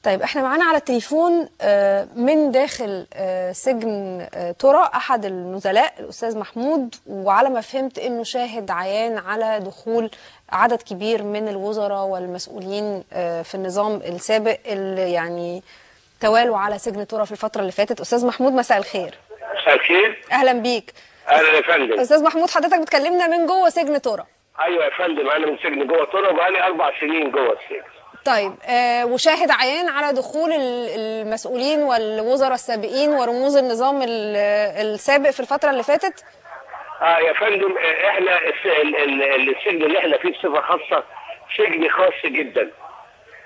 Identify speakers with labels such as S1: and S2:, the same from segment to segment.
S1: طيب احنا معانا على التليفون من داخل سجن ترى احد النزلاء الاستاذ محمود، وعلى ما فهمت انه شاهد عيان على دخول عدد كبير من الوزراء والمسؤولين في النظام السابق اللي يعني توالوا على سجن ترى في الفترة اللي فاتت. استاذ محمود مساء الخير.
S2: مساء الخير.
S1: اهلا بيك.
S2: اهلا يا فندم.
S1: استاذ محمود حضرتك بتكلمنا من جوه سجن ترى.
S2: ايوه يا فندم، انا من سجن جوه ترى وبقالي 4 سنين جوه السجن.
S1: طيب وشاهد عيان على دخول المسؤولين والوزراء السابقين ورموز النظام السابق في الفترة اللي فاتت؟
S2: يا فندم، احنا السجن اللي احنا فيه بصفة خاصة سجن خاص جدا.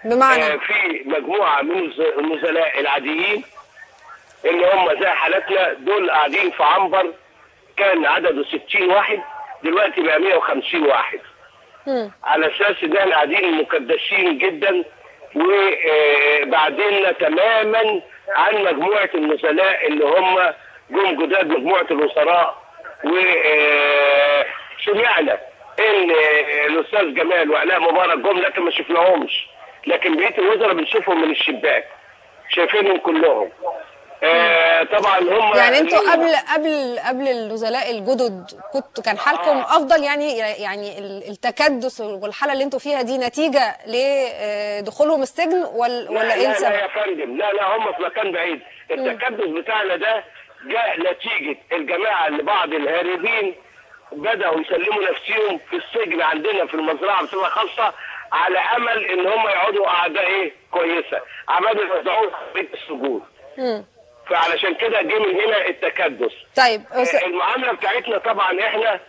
S1: بمعنى؟
S2: في مجموعة من النزلاء العاديين اللي هم زي حالتنا، دول قاعدين في عنبر كان عدده 60 واحد، دلوقتي بقى 150 واحد. على اساس ان احنا قاعدين مكدسين جدا وبعدين تماما عن مجموعه النزلاء اللي هم جم جداد مجموعه الوزراء. وسمعنا ان الاستاذ جمال وعلاء مبارك جم لكن ما شفناهمش، لكن بقيه الوزراء بنشوفهم من الشباك، شايفينهم كلهم. طبعا هم
S1: يعني انتوا قبل النزلاء الجدد كان حالكم افضل، يعني التكدس والحاله اللي انتوا فيها دي نتيجه لدخولهم السجن ولا ايه السبب؟
S2: لا يا فندم، لا هم في مكان بعيد. التكدس بتاعنا ده جاء نتيجه الجماعه اللي بعض الهاربين بداوا يسلموا نفسهم في السجن عندنا في المزرعه بصفه خاصه، على امل ان هم يقعدوا قعده كويسه، عمالوا يوزعوهم في السجون. فعلشان كده جه من هنا التكدس.
S1: طيب
S2: المعامله بتاعتنا طبعا احنا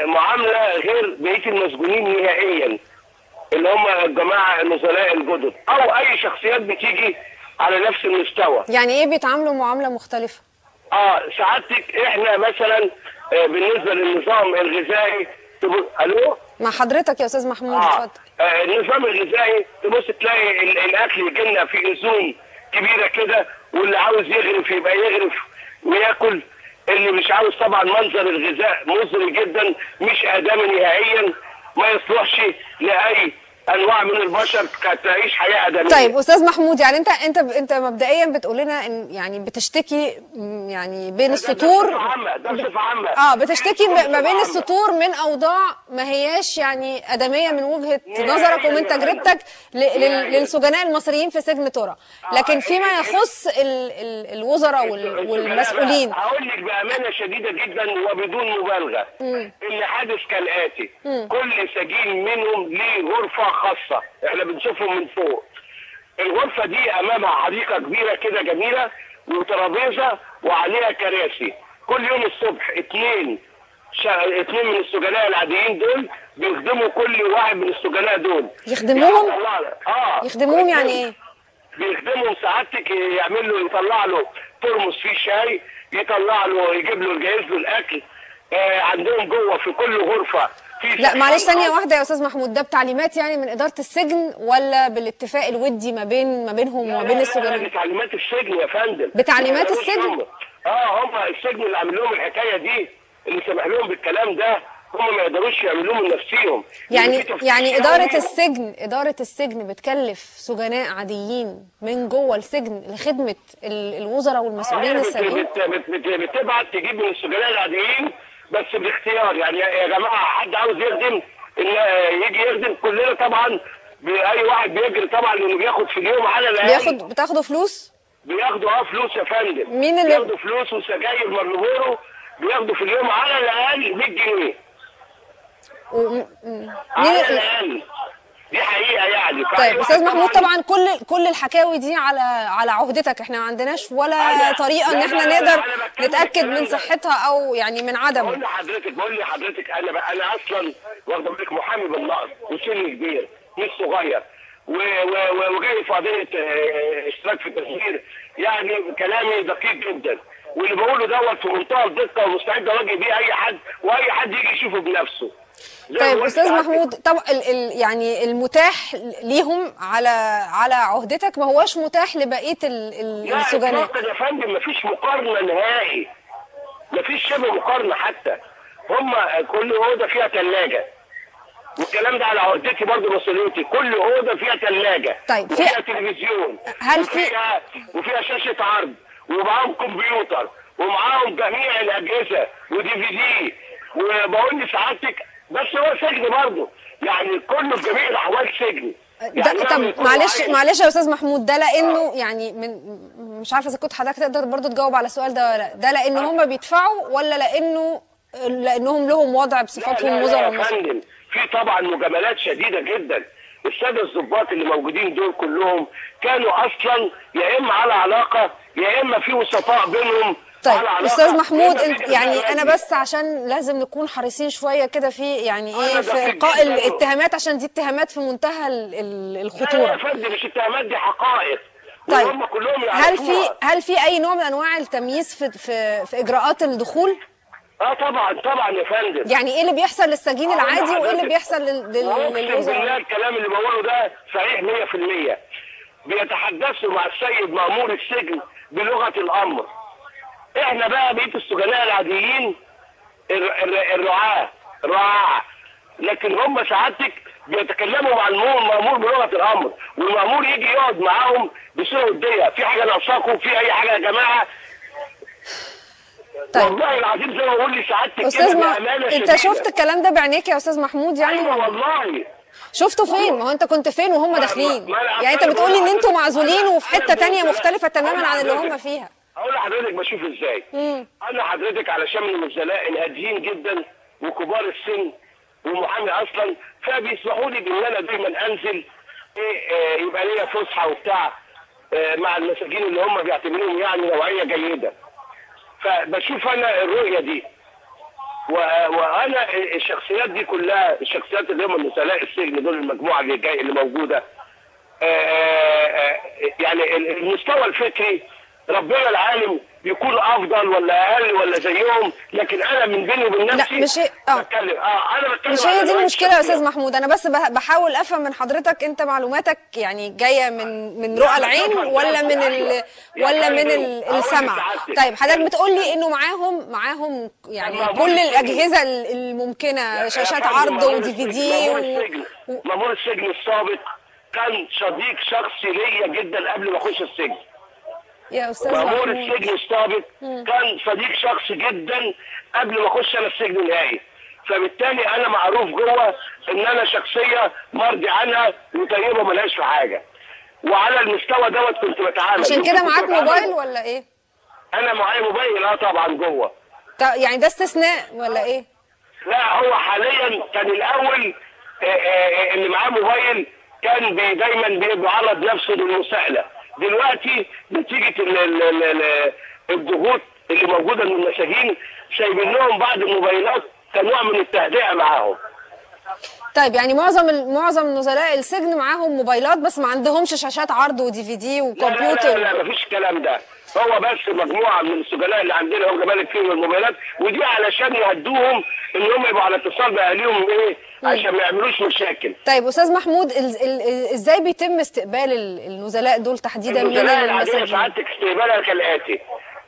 S2: معامله غير بقيه المسجونين نهائيا، اللي هم الجماعه النزلاء الجدد او اي شخصيات بتيجي على نفس المستوى.
S1: يعني ايه بيتعاملوا معامله مختلفه؟
S2: سعادتك احنا مثلا بالنسبه للنظام الغذائي الو
S1: مع حضرتك يا استاذ محمود اتفضل.
S2: النظام الغذائي تبص تلاقي الاكل يجي لنا في اذون كبيره كده، واللي عاوز يغرف يبقى يغرف وياكل، اللي مش عاوز طبعا منظر الغذاء مزري جدا، مش ادمي نهائيا، ما يصلحش لاي انواع من البشر تعيش حياه ادميه.
S1: طيب استاذ محمود، يعني انت مبدئيا بتقول لنا ان يعني بتشتكي يعني بين السطور،
S2: ده بصفه عامه
S1: بتشتكي ما بين السطور من اوضاع ما هياش يعني ادميه من وجهه نظرك ومن تجربتك للسجناء المصريين في سجن ترى، لكن فيما يخص الوزراء والمسؤولين
S2: هقول لك بامانه شديده جدا وبدون مبالغه اللي حادث كالاتي: كل سجين منهم ليه غرفه خاصة، احنا بنشوفهم من فوق. الغرفة دي امامها حديقة كبيرة كده جميلة وترابيزة وعليها كراسي. كل يوم الصبح اتنين من السجناء العاديين دول بيخدموا كل واحد من السجناء دول.
S1: يخدموهم؟ يخدموهم يعني ايه؟
S2: بيخدمهم سعادتك، يطلع له ترمس فيه شاي، يطلع له يجيب له يجهز له الاكل. عندهم جوه في كل غرفة.
S1: لا معلش ثانية واحدة يا أستاذ محمود، ده بتعليمات يعني من إدارة السجن ولا بالاتفاق الودي ما بينهم وما بين السجناء؟
S2: لا بتعليمات السجن يا فندم.
S1: بتعليمات السجن؟
S2: هم السجن اللي عامل لهم الحكاية دي، اللي سمح لهم بالكلام ده، هم ما يقدروش يعملوه من نفسهم.
S1: يعني إدارة السجن بتكلف سجناء عاديين من جوه السجن لخدمة الوزراء والمسؤولين السابقين؟
S2: بتبعت تجيب من السجناء العاديين بس باختيار، يعني يا جماعه حد عاوز يخدم يجي يخدم، كلنا طبعا اي واحد بيجري طبعا لانه بياخد في اليوم على الاقل.
S1: بتاخدوا فلوس؟
S2: بياخدوا فلوس يا فندم.
S1: مين اللي
S2: بياخدوا فلوس وسجاير مارلبورو، بياخدوا في اليوم على الاقل 100 جنيه. على الاقل دي حقيقه يعني.
S1: طيب استاذ محمود، طبعا كل الحكاوي دي على عهدتك، احنا ما عندناش ولا طريقه ان احنا نقدر نتاكد من صحتها او يعني من عدمه.
S2: بقول لحضرتك انا اصلا واخده بالك محامي بالنقض وسن كبير مش صغير، وجاي في قضيه اشتراك في التسجيل، يعني كلامي دقيق جدا، واللي بقوله دوت في منتهى الدقه ومستعد اواجه بيه اي حد، واي حد يجي يشوفه بنفسه.
S1: طيب استاذ محمود، طب يعني المتاح ليهم على عهدتك ما هوش متاح لبقيه السجناء؟
S2: لا يا فندم، مفيش مقارنه نهائي، مفيش شبه مقارنه حتى. هم كل اوضه فيها ثلاجه، والكلام ده على عهدتي برضه مسؤوليتي. كل اوضه فيها ثلاجه،
S1: طيب
S2: فيها تلفزيون،
S1: هل في
S2: وفيها شاشه عرض، ومعاهم كمبيوتر، ومعاهم جميع الاجهزه ودي في دي، وبقول لسعادتك بس هو سجن برضه، يعني كله في جميع الاحوال سجن. يعني
S1: طب معلش يا استاذ محمود، ده لانه يعني مش عارفه اذا كنت حضرتك تقدر برضه تجاوب على السؤال ده ولا لا، ده لان هم بيدفعوا ولا لانهم لهم وضع بصفاتهم وزراء
S2: لا يا فندم، في طبعا مجاملات شديده جدا. الساده الضباط اللي موجودين دول كلهم كانوا اصلا يا اما على علاقه يا اما في وسطاء بينهم.
S1: طيب استاذ محمود، يعني انا بس عشان لازم نكون حريصين شويه كده في يعني ايه في القاء الاتهامات، عشان دي اتهامات في منتهى الخطوره.
S2: لا يا فندم، مش اتهامات، دي حقائق.
S1: طيب
S2: هم كلهم
S1: هل في اي نوع من انواع التمييز في اجراءات الدخول؟
S2: طبعا يا فندم.
S1: يعني ايه اللي بيحصل للسجين العادي وايه اللي بيحصل
S2: اقسم بالله الكلام اللي بقوله ده صحيح 100%. بيتحدثوا مع السيد مأمور السجن بلغه الامر. احنا بقى بقيه السجناء العاديين الرعاع، لكن هم سعادتك بيتكلموا مع المأمور بلغه الامر، والمأمور يجي يقعد معاهم بصوره وديه. في حاجه ناقصاكم؟ في اي حاجه يا جماعه؟
S1: طيب
S2: والله العظيم زي ما بقول لسعادتك
S1: استاذ انت شفت الكلام ده بعينيك يا استاذ محمود؟ يعني
S2: ايوه والله.
S1: شفته فين؟ ما هو انت كنت فين وهم داخلين؟ يعني انت بتقولي ان انتوا معزولين وفي حته تانية مختلفه تماما عن اللي هم فيها.
S2: اقول لحضرتك بشوف ازاي. انا حضرتك علشان من النزلاء الهاديين جدا وكبار السن ومحامي اصلا، فبيسمحوا لي بان انا دايما انزل يبقى ليا فسحه وبتاع مع المساجين اللي هم بيعتبروهم يعني نوعيه جيده. فبشوف انا الرؤيه دي، وانا الشخصيات دي كلها، الشخصيات اللي هم نزلاء السجن دول، المجموعه اللي موجوده، يعني المستوى الفكري ربنا العالم يكون افضل ولا اقل ولا زيهم، لكن انا من بيني وبين نفسي
S1: لا مش
S2: بتكلم انا بتكلم
S1: مش هي دي المشكله يا استاذ محمود. انا بس بحاول افهم من حضرتك، انت معلوماتك يعني جايه من رؤى العين ولا من السمع؟ طيب حضرتك بتقول لي انه معاهم يعني كل الاجهزه الممكنه، شاشات عرض ودي في دي
S2: مأمور السجن السابق كان صديق شخصي ليا جدا قبل ما اخش السجن.
S1: يا استاذ
S2: مأمور السجن السابق كان صديق شخصي جدا قبل ما اخش انا السجن نهائي، فبالتالي انا معروف جوه ان انا شخصيه مرضي عنها وطيبه ملهاش في حاجه، وعلى المستوى دوت كنت بتعامل.
S1: عشان كده معاك موبايل ولا ايه؟
S2: انا معايا موبايل طبعا جوه.
S1: يعني ده استثناء ولا ايه؟
S2: لا هو حاليا كان الاول اللي معاه موبايل كان دايما بيعرض نفسه للمساءله. دلوقتي نتيجه الضغوط اللي موجوده من المساجين سايبين لهم بعض الموبايلات كنوع من التهدئه معاهم.
S1: طيب يعني معظم نزلاء السجن معاهم موبايلات بس ما عندهمش شاشات عرض ودي في دي وكمبيوتر؟
S2: لا مفيش الكلام ده. هو بس مجموعه من السجناء اللي عندنا واخد بالك فيهم الموبايلات، ودي علشان يهدوهم ان هم يبقوا على اتصال باهاليهم عشان ما يعملوش مشاكل.
S1: طيب استاذ محمود، ازاي بيتم استقبال النزلاء دول تحديدا من المساجين؟
S2: سعادتك استقبالها كالاتي: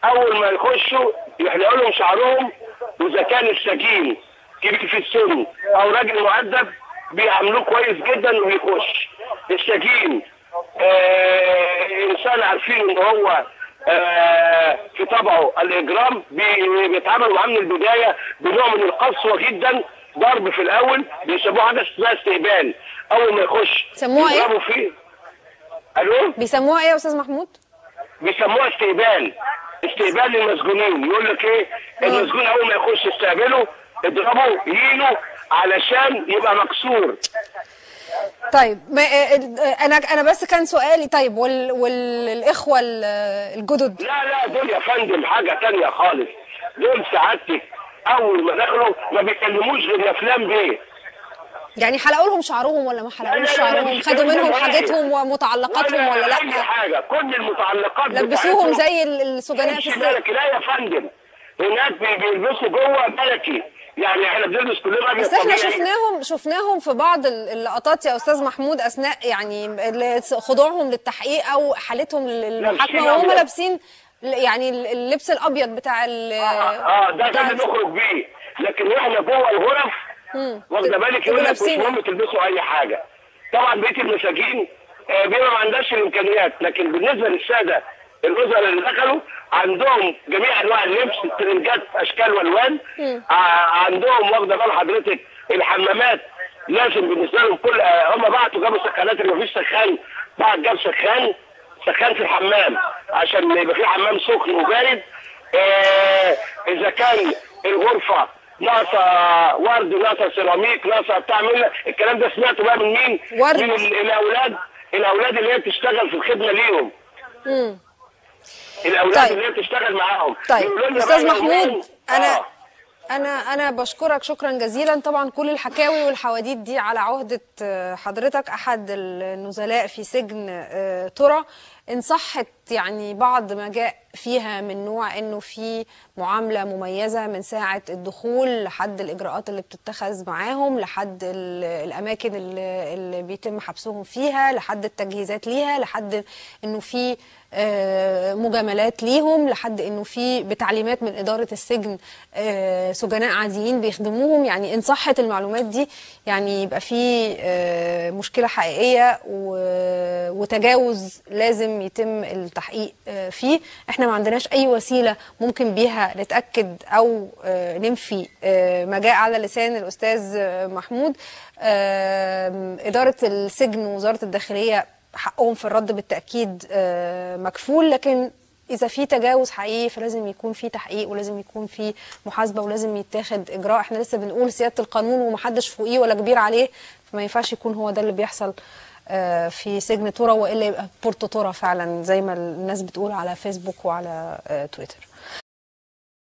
S2: اول ما يخشوا يحلقوا لهم شعرهم، واذا كان السجين كبير في السن او راجل مؤدب بيعاملوه كويس جدا ويخش. السجين انسان عارفين ان هو في طبعه الاجرام، بيتعاملوا معاه من البدايه بنوع من القسوه جدا، ضرب في الاول، بيسموه حاجه اسمها استقبال. اول ما يخش
S1: بيسموها
S2: ايه؟ فيه. الو؟
S1: بيسموها ايه يا استاذ محمود؟
S2: بيسموها استقبال للمسجونين. يقول لك ايه؟ المسجون اول ما يخش يستقبله اضربه يهينه علشان يبقى مكسور.
S1: طيب انا بس كان سؤالي، طيب والاخوه الجدد؟
S2: لا دول يا فندم حاجه ثانيه خالص. دول سعادتك اول ما دخلوا ما بيكلموش غير يا فلان بيه.
S1: يعني حلقوا لهم شعرهم ولا ما حلقوش شعرهم؟ خدوا منهم حاجتهم ومتعلقاتهم ولا لا؟
S2: حاجه، كل المتعلقات
S1: لبسوهم زي السجناء في السجن؟
S2: لا يا فندم، هناك بيلبسوا جوه ملكي، يعني احنا بنلبس كلنا
S1: بس احنا شفناهم في بعض اللقطات يا استاذ محمود اثناء يعني خضوعهم للتحقيق او حالتهم للمحاكمه وهم لابسين يعني اللبس الابيض بتاع
S2: ده اللي نخرج بيه. لكن احنا جوه الغرف واخده بالك؟ يقول لك مش مهم تلبسوا اي حاجه. طبعا بقيه المساجين بيبقى ما عندهاش الامكانيات، لكن بالنسبه للساده الوزراء اللي دخلوا عندهم جميع انواع اللبس، الترنجات اشكال والوان، عندهم واخده بال حضرتك الحمامات لازم بالنسبه لهم كل هم بعتوا جابوا سخانات اللي مفيش سخان، بعد جاب سخان في الحمام عشان يبقى في حمام سخن وبارد. اذا كان الغرفه ناقصه ورد، ناقصه سيراميك، ناقصه بتاع الكلام ده سمعته بقى من مين؟ ورد. من الاولاد اللي هي بتشتغل في الخدمه ليهم. الاولاد اللي هي بتشتغل معاهم.
S1: طيب استاذ محمود، انا بشكرك شكرا جزيلا. طبعا كل الحكاوي والحواديت دي على عهده حضرتك احد النزلاء في سجن ترى. ان صحت يعني بعض ما جاء فيها من نوع انه في معامله مميزه من ساعه الدخول لحد الاجراءات اللي بتتخذ معاهم، لحد الاماكن اللي بيتم حبسهم فيها، لحد التجهيزات ليها، لحد انه في مجاملات ليهم، لحد انه في بتعليمات من اداره السجن سجناء عاديين بيخدموهم. يعني ان صحت المعلومات دي يعني يبقى في مشكله حقيقيه وتجاوز لازم يتم التحقيق فيه. احنا ما عندناش اي وسيله ممكن بيها نتاكد او ننفي ما جاء على لسان الاستاذ محمود. اداره السجن ووزاره الداخليه حقهم في الرد بالتاكيد مكفول، لكن إذا في تجاوز حقيقي فلازم يكون في تحقيق ولازم يكون في محاسبة ولازم يتاخد إجراء. احنا لسه بنقول سيادة القانون ومحدش فوقيه ولا كبير عليه، فما ينفعش يكون هو ده اللي بيحصل في سجن ترى، وإلا يبقى بورتو ترى فعلا زي ما الناس بتقول على فيسبوك وعلى تويتر.